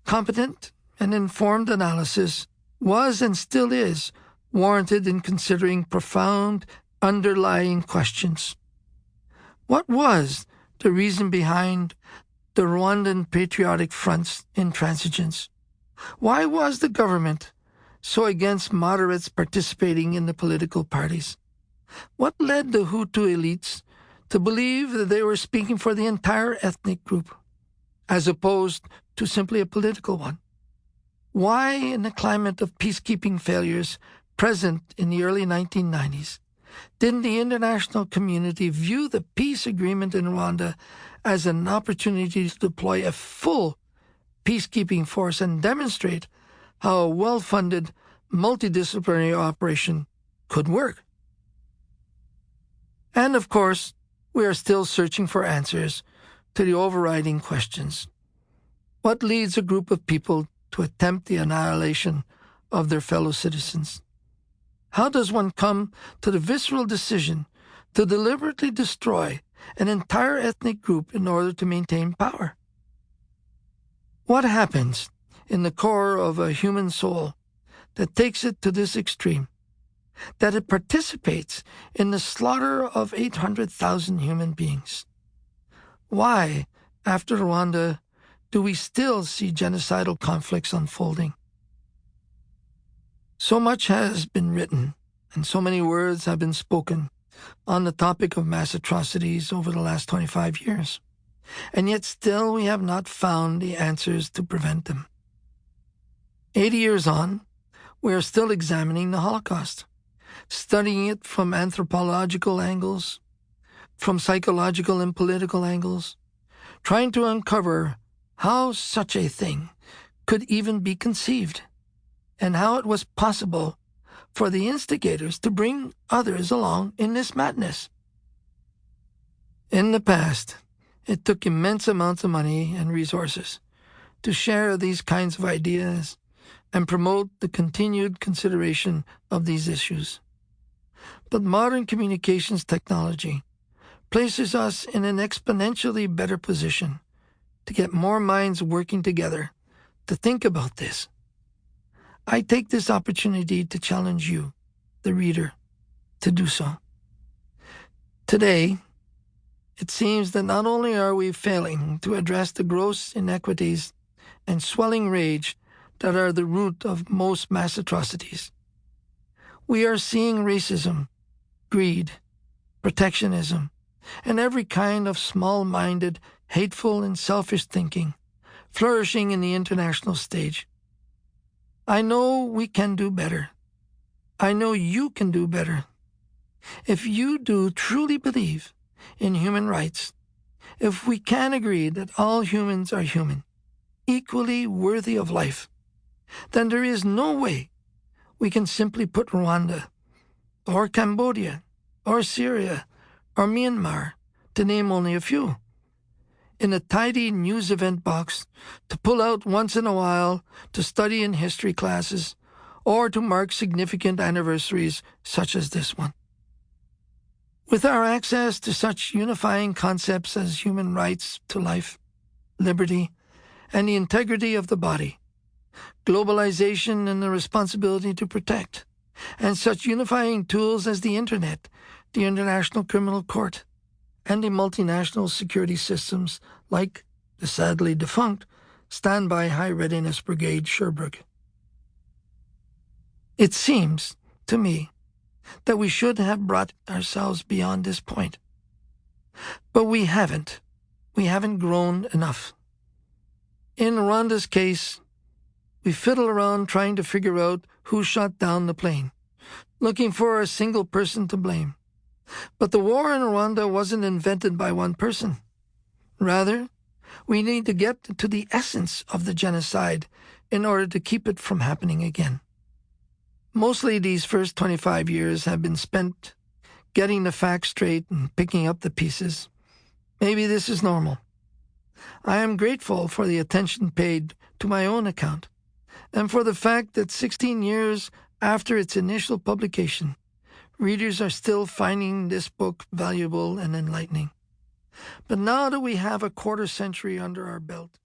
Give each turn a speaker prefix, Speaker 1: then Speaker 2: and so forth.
Speaker 1: Competent and informed analysis was and still is warranted in considering profound underlying questions. What was the reason behind the Rwandan Patriotic Front's intransigence? Why was the government so against moderates participating in the political parties? What led the Hutu elites to believe that they were speaking for the entire ethnic group, as opposed to simply a political one? Why, in the climate of peacekeeping failures present in the early 1990s, didn't the international community view the peace agreement in Rwanda as an opportunity to deploy a full peacekeeping force and demonstrate how a well-funded, multidisciplinary operation could work? And of course, we are still searching for answers to the overriding questions. What leads a group of people to attempt the annihilation of their fellow citizens? How does one come to the visceral decision to deliberately destroy an entire ethnic group in order to maintain power? What happens in the core of a human soul that takes it to this extreme, that it participates in the slaughter of 800,000 human beings? Why, after Rwanda, do we still see genocidal conflicts unfolding? So much has been written, and so many words have been spoken on the topic of mass atrocities over the last 25 years, and yet still we have not found the answers to prevent them. 80 years on, we are still examining the Holocaust, studying it from anthropological angles, from psychological and political angles, trying to uncover how such a thing could even be conceived, and how it was possible for the instigators to bring others along in this madness. In the past, it took immense amounts of money and resources to share these kinds of ideas and promote the continued consideration of these issues. But modern communications technology places us in an exponentially better position to get more minds working together to think about this. I take this opportunity to challenge you, the reader, to do so. Today, it seems that not only are we failing to address the gross inequities and swelling rage that are the root of most mass atrocities, we are seeing racism, greed, protectionism, and every kind of small-minded, hateful, and selfish thinking flourishing in the international stage. I know we can do better. I know you can do better. If you do truly believe in human rights, if we can agree that all humans are human, equally worthy of life, then there is no way we can simply put Rwanda, or Cambodia, or Syria, or Myanmar, to name only a few, in a tidy news event box to pull out once in a while to study in history classes or to mark significant anniversaries such as this one. With our access to such unifying concepts as human rights to life, liberty, and the integrity of the body, globalization and the responsibility to protect, and such unifying tools as the Internet, the International Criminal Court, and the multinational security systems like the sadly defunct Standby High Readiness Brigade Sherbrooke. It seems to me that we should have brought ourselves beyond this point. But we haven't. We haven't grown enough. In Rwanda's case, we fiddle around trying to figure out who shot down the plane, looking for a single person to blame. But the war in Rwanda wasn't invented by one person. Rather, we need to get to the essence of the genocide in order to keep it from happening again. Mostly these first 25 years have been spent getting the facts straight and picking up the pieces. Maybe this is normal. I am grateful for the attention paid to my own account, and for the fact that 16 years after its initial publication, readers are still finding this book valuable and enlightening. But now that we have a quarter century under our belt,